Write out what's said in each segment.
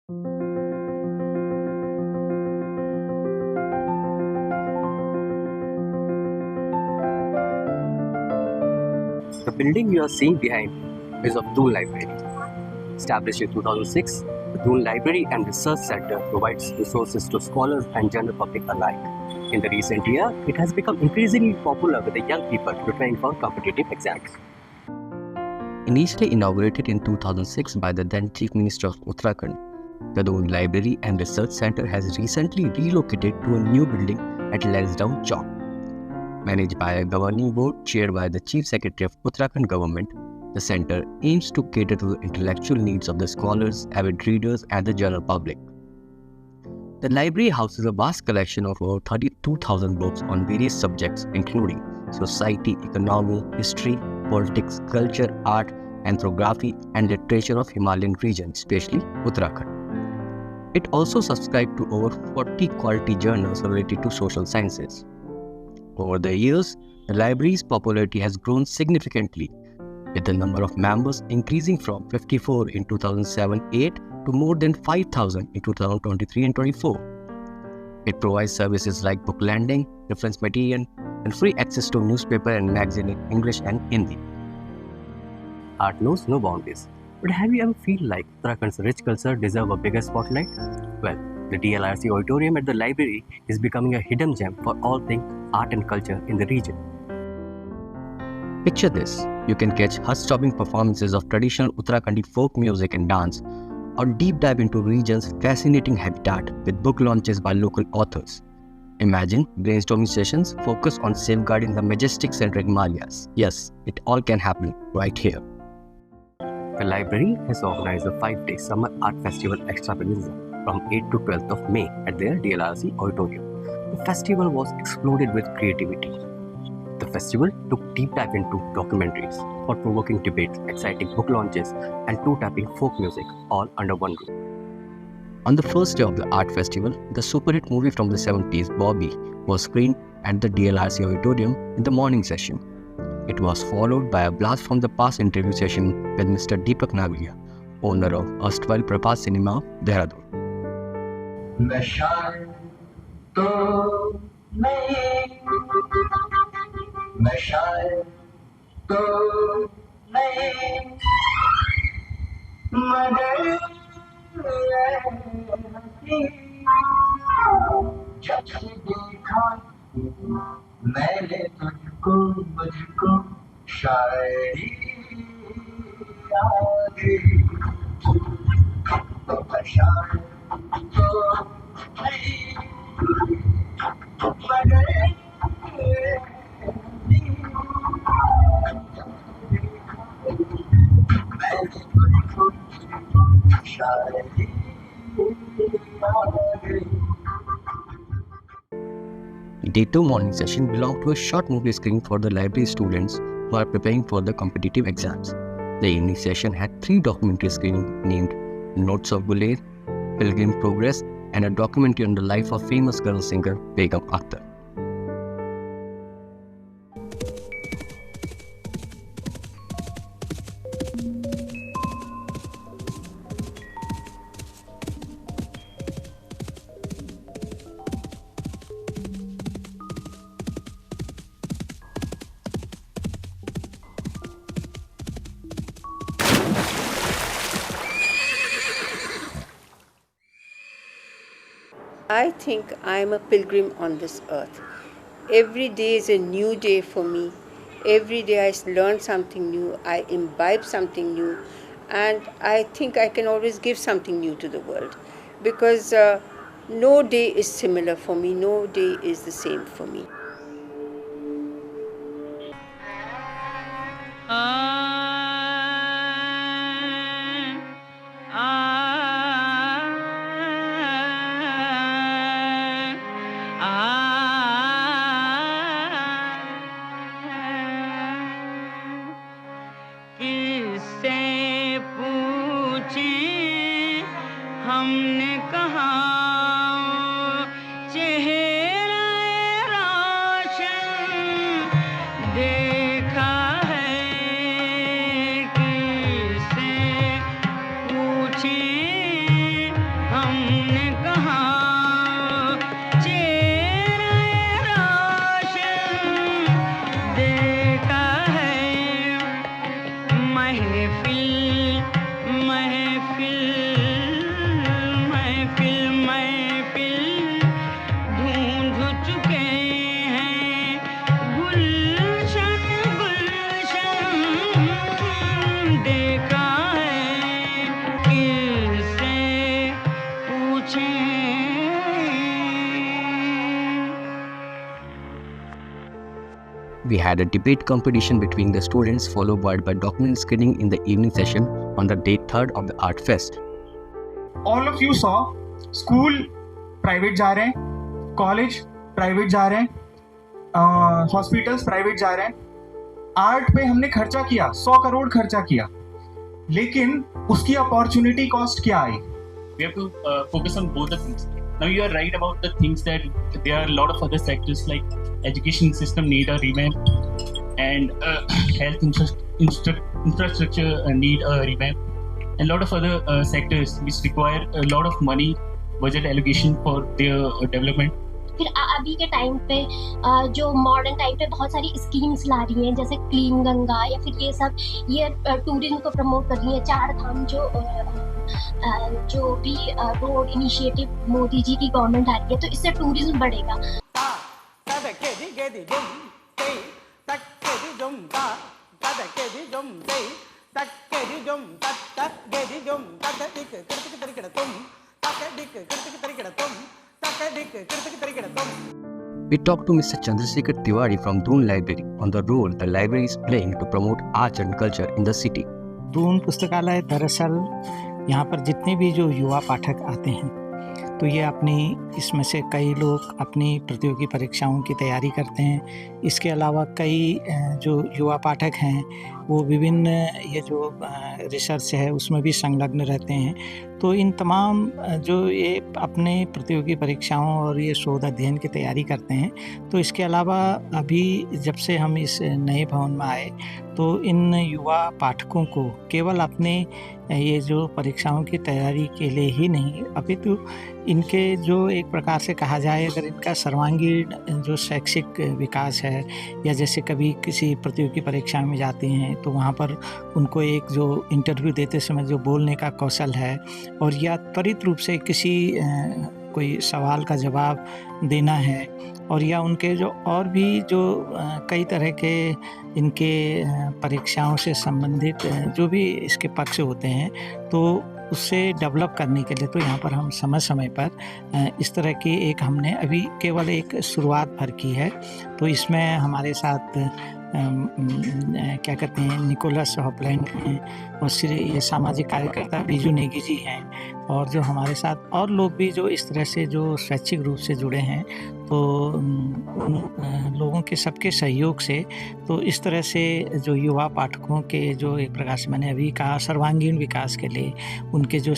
The building you are seeing behind is of Doon Library. Established in 2006, the Doon Library and Research Center provides resources to scholars and general public alike. In the recent year, it has become increasingly popular with the young people preparing for competitive exams. Initially inaugurated in 2006 by the then Chief Minister of Uttarakhand, the Doon Library and Research Center has recently relocated to a new building at Lansdowne Chowk. Managed by a governing board chaired by the Chief Secretary of Uttarakhand government, the center aims to cater to the intellectual needs of the scholars, avid readers, and the general public. The library houses a vast collection of over 32,000 books on various subjects including society, economy, history, politics, culture, art, anthropography, and literature of Himalayan region, especially Uttarakhand. It also subscribes to over 40 quality journals related to social sciences. Over the years, the library's popularity has grown significantly, with the number of members increasing from 54 in 2007-8 to more than 5,000 in 2023 and 24. It provides services like book lending, reference material, and free access to newspaper and magazine in English and Hindi. Art knows no boundaries, but have you ever feel like Uttarakhand's rich culture deserve a bigger spotlight? Well, the DLRC auditorium at the library is becoming a hidden gem for all things art and culture in the region. Picture this, you can catch heart-stopping performances of traditional Uttarakhandi folk music and dance, or deep dive into region's fascinating habitat with book launches by local authors. Imagine brainstorming sessions focused on safeguarding the majestic Central Himalayas. Yes, it all can happen right here. The library has organized a 5-day summer art festival extravaganza from 8th to 12th of May at their DLRC auditorium. The festival was exploded with creativity. The festival took deep dive into documentaries, thought-provoking debates, exciting book launches, and toe-tapping folk music, all under one roof. On the first day of the art festival, the super hit movie from the 70s, Bobby, was screened at the DLRC auditorium in the morning session. It was followed by a blast from the past interview session with Mr. Deepak Nagulia, owner of erstwhile Prabhat Cinema, Dehradun. मैंने तुझको मुझको शायरी आ गई तो शायद तो नहीं मगर मैंने तुझको शायरी आ गई. Day 2 morning session belonged to a short movie screening for the library students who are preparing for the competitive exams. The evening session had 3 documentary screenings named Notes of Guler, Pilgrim Progress, and a documentary on the life of famous girl singer Begum Akhtar. I think I am a pilgrim on this earth. Every day is a new day for me. Every day I learn something new, I imbibe something new, and I think I can always give something new to the world. Because no day is similar for me, no day is the same for me. किससे पूछें हमने कहा चेहरा रोशन देखा है किससे पूछें हमने कहा चेहरा रोशन देखा है। महफिल महफिल महफिल महफिल ढूंढ चुके हैं गुलशन गुलशन देखा है। किससे पूछें। We had a debate competition between the students followed by document screening in the evening session on the day 3rd of the Art Fest. All of you saw school private जा रहे हैं, कॉलेज प्राइवेट जा रहे हैं, hospitals private जा रहे हैं। Art पे हमने खर्चा किया, 100 करोड़ खर्चा किया, लेकिन उसकी अपॉर्चुनिटी कॉस्ट क्या आई? We have to focus on both the things. Now you are right about the things that there are a lot of other sectors like education system need a revamp and health infrastructure need a revamp and a lot of other sectors which require a lot of money budget allocation for their development. फिर अभी के time पे जो modern time पे बहुत सारी schemes ला रही हैं जैसे क्लीन गंगा या फिर ये सब ये टूरिज्म को प्रमोट कर रही है। 4 धाम जो भी रोड इनिशिएटिव मोदी जी की गवर्नमेंट आ रही है तो इससे टूरिज्म बढ़ेगा। We talked to Mr. Chandrasekhar Tiwari from Doon Library on the role the library is playing to promote arts and culture in the city. Doon पुस्तकालय दरअसल यहाँ पर जितने भी जो युवा पाठक आते हैं तो ये अपनी इसमें से कई लोग अपनी प्रतियोगी परीक्षाओं की तैयारी करते हैं। इसके अलावा कई जो युवा पाठक हैं वो विभिन्न ये जो रिसर्च है उसमें भी संलग्न रहते हैं। तो इन तमाम जो ये अपने प्रतियोगी परीक्षाओं और ये शोध अध्ययन की तैयारी करते हैं। तो इसके अलावा अभी जब से हम इस नए भवन में आए तो इन युवा पाठकों को केवल अपने ये जो परीक्षाओं की तैयारी के लिए ही नहीं अपितु इनके जो एक प्रकार से कहा जाए अगर इनका सर्वांगीण जो शैक्षिक विकास है या जैसे कभी किसी प्रतियोगी परीक्षा में जाते हैं तो वहाँ पर उनको एक जो इंटरव्यू देते समय जो बोलने का कौशल है और या त्वरित रूप से किसी कोई सवाल का जवाब देना है और या उनके जो और भी जो कई तरह के इनके परीक्षाओं से संबंधित जो भी इसके पक्ष होते हैं तो उससे डेवलप करने के लिए तो यहाँ पर हम समय समय पर इस तरह की एक हमने अभी केवल एक शुरुआत भर की है। तो इसमें हमारे साथ क्या कहते हैं निकोलस हॉपलैंड हैं और श्री ये सामाजिक कार्यकर्ता बीजू नेगी जी हैं और जो हमारे साथ और लोग भी जो इस तरह से जो स्वैच्छिक रूप से जुड़े हैं तो उन लोगों के सबके सहयोग से तो इस तरह से जो युवा पाठकों के जो एक प्रकार से मैंने अभी कहा सर्वांगीण विकास के लिए उनके जो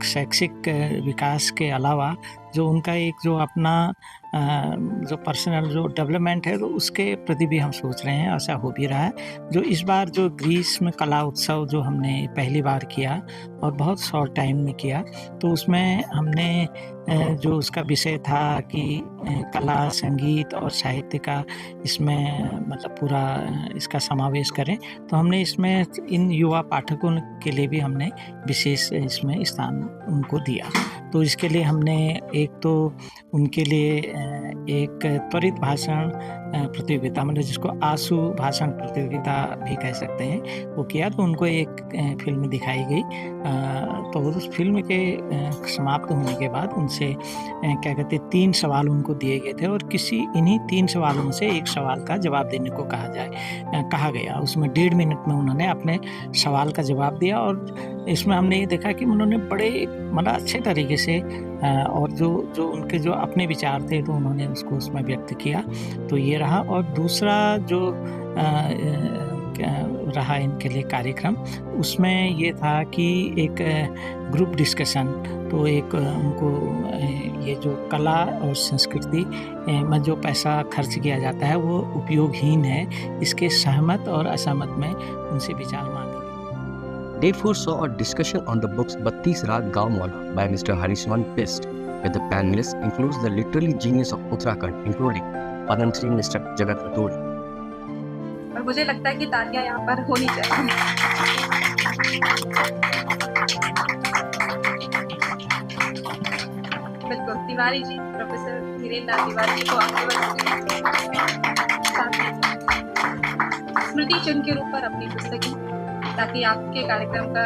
शैक्षिक विकास के अलावा जो उनका एक जो अपना जो पर्सनल जो डेवलपमेंट है तो उसके प्रति भी हम सोच रहे हैं। ऐसा हो भी रहा है। जो इस बार जो ग्रीष्म कला उत्सव जो हमने पहली बार किया और बहुत शॉर्ट टाइम में किया तो उसमें हमने जो उसका विषय था कि कला संगीत और साहित्य का इसमें मतलब पूरा इसका समावेश करें तो हमने इसमें इन युवा पाठकों के लिए भी हमने विशेष इसमें स्थान उनको दिया। तो इसके लिए हमने एक तो उनके लिए एक त्वरित भाषण प्रतियोगिता मतलब जिसको आंसू भाषण प्रतियोगिता भी कह सकते हैं वो किया। तो उनको एक फिल्म दिखाई गई तो उस फिल्म के समाप्त होने के बाद उनसे क्या कहते 3 सवाल उनको दिए गए थे और इन्हीं 3 सवालों में से एक सवाल का जवाब देने को कहा गया। उसमें 1.5 मिनट में उन्होंने अपने सवाल का जवाब दिया और इसमें हमने ये देखा कि उन्होंने बड़े मतलब अच्छे तरीके से और जो उनके जो अपने विचार थे तो उन्होंने उसको उसमें व्यक्त किया। तो ये रहा। और दूसरा जो रहा इनके लिए कार्यक्रम उसमें ये था कि एक ग्रुप डिस्कशन तो एक उनको ये जो कला और संस्कृति में जो पैसा खर्च किया जाता है वो उपयोगहीन है इसके सहमत और असहमत में उनसे विचार मांगे। Day 4 saw a discussion on the books Battis Raag Gaon Wala by Mr. Harishman Pist, where the panelists includes the literary genius of Uttarakhand, including Padam Shri Mr. Jagat Rathore. और मुझे लगता है कि तालियां यहाँ पर होनी चाहिए। बिल्कुल, तिवारी जी, प्रोफेसर धीरेन्द्र नाथ तिवारी जी को आगे स्मृति चिन्ह के रूप पर अपनी पुस्तकें, ताकि आपके कार्यक्रम का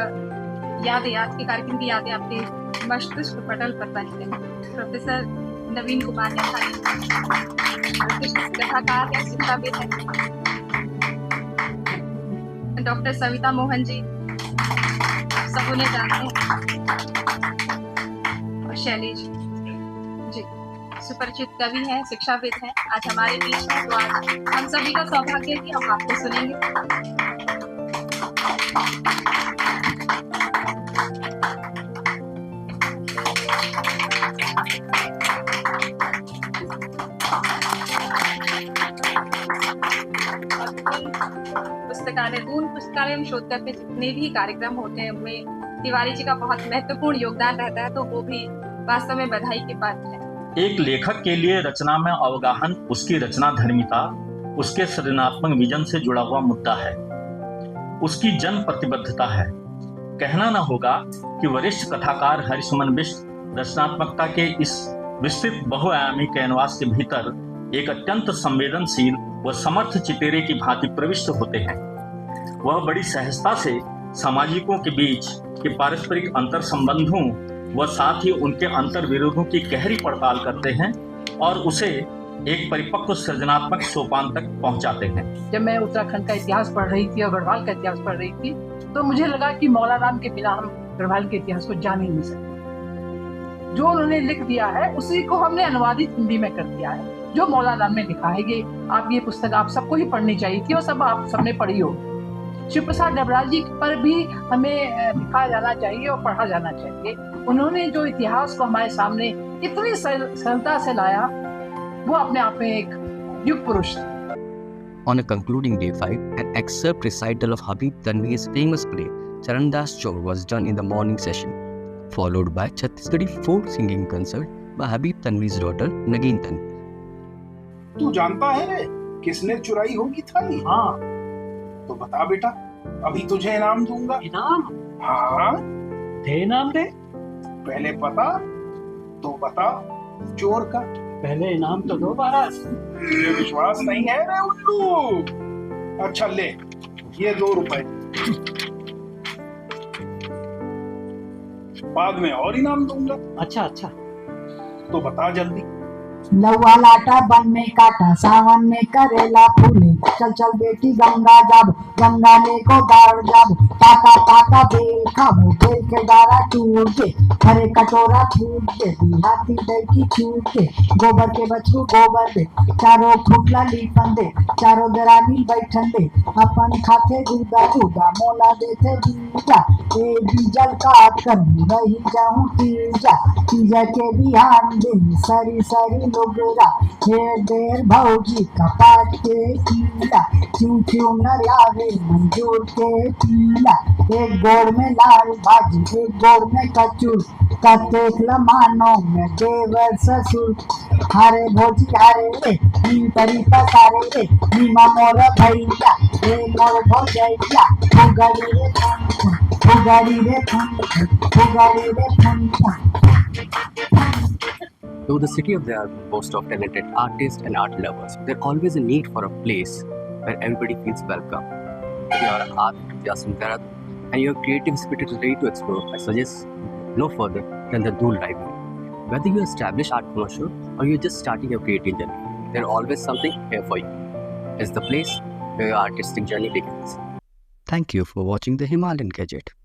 यादें, आज के कार्यक्रम की यादें आपके मस्तिष्क पटल पर बनी रहें। प्रोफेसर नवीन कुमार नेथानी, कथाकार या शिक्षाविद हैं। डॉक्टर सविता मोहन जी, सब उन्हें जानते हैं। और शैलेश जी, सुपरिचित कवि हैं, शिक्षाविद हैं, आज हमारे बीच में। तो आज हम सभी का सौभाग्य है कि हम आपको सुनेंगे। दून पुस्तकालय में शोधकर पे जितने भी कार्यक्रम होते हैं उनमें तिवारी जी का बहुत महत्वपूर्ण योगदान रहता है, तो वो भी वास्तव में बधाई के पात्र है। एक लेखक के लिए रचना में अवगाहन उसकी रचना धर्मिता, उसके सृजनात्मक विजन से जुड़ा हुआ मुद्दा है, उसकी जन प्रतिबद्धता है। कहना न होगा कि वरिष्ठ कथाकार हरिसुमन बिष्ट रचनात्मकता के इस विस्तृत बहुआयामी कैनवास के भीतर एक अत्यंत संवेदनशील व समर्थ चितेरे की भांति प्रविष्ट होते हैं। वह बड़ी सहजता से सामाजिकों के बीच के पारस्परिक अंतर संबंधों व साथ ही उनके अंतर विरोधों की गहरी पड़ताल करते हैं और उसे एक परिपक्व सृजनात्मक सोपान तक पहुंचाते हैं। जब मैं उत्तराखंड का इतिहास पढ़ रही थी और गढ़वाल का इतिहास पढ़ रही थी, तो मुझे लगा कि मौला राम के बिना हम गढ़वाल के इतिहास को जान ही नहीं सकते। जो उन्होंने लिख दिया है उसी को हमने अनुवादित हिंदी में कर दिया है। जो मौला राम ने लिखा है, ये पुस्तक आप सबको ही पढ़नी चाहिए थी और सब आप सबने पढ़ी हो। शिव प्रसाद डबराल जी पर भी हमें लिखा जाना चाहिए और पढ़ा जाना चाहिए। उन्होंने जो इतिहास को हमारे सामने इतनी सरलता से लाया, वो अपने आप में एक युग पुरुष थे। On a concluding day 5, an excerpt recital of Habib Tanvir's famous play Charandas Chor was done in the morning session, followed by Chhattisgarhi folk singing concert by Habib Tanvir's daughter Nagin Tanvi. तू जानता है रे किसने चुराई होगी थाली? हाँ, तो बता बेटा, अभी तुझे इनाम दूंगा। इनाम? हाँ, दे इनाम दे। पहले पता तो बता चोर का। पहले इनाम तो दो महाराज। तुझे विश्वास नहीं है रे उल्लू? अच्छा ले, ये 2 रुपए, बाद में और इनाम दूंगा। अच्छा अच्छा, तो बता जल्दी। लौवा लाटा बन में काटा, सावन में करेला फूले। चल चल बेटी गंगा जाब, गंगा ले को दार जाब। पाका पाका बेल खाबो, बेल के दारा चूर के। हरे कटोरा फूट के, हाथी दही की छूट के। गोबर के बछरू गोबर दे, चारों फुटला लीपन दे। चारों दरानी बैठन दे, अपन खाते दूधा दूधा। मोला देते बीजा, ए बीजल काट कर रही जाऊं तीजा। तीजा के बिहान दिन सरी सरी लोगेरा। ढेर ढेर भौजी कपाट के कीला। क्यों क्यों न लावे मंजूर के पीला। एक गोड़ में लाल भाजी, एक गोड़ में कचूर। कतेक लमानो में देवर ससुर। हरे भौजी हरे रे, नीम तरी पसारे रे। नीमा मोर भैया, रे मोर भौजैया। फुगड़ी रे फन फुगड़ी रे फन फुगड़ी रे fun. Though the city of Dehradun boasts of talented artists and art lovers, there's always a need for a place where everybody feels welcome. If you are an art enthusiast in Dehradun and your creative spirit is ready to explore, I suggest no further than the Dool Library. Whether you establish art commercial or you're just starting your creative journey, there's always something here for you. It's the place where your artistic journey begins. Thank you for watching the Himalayan Gadget.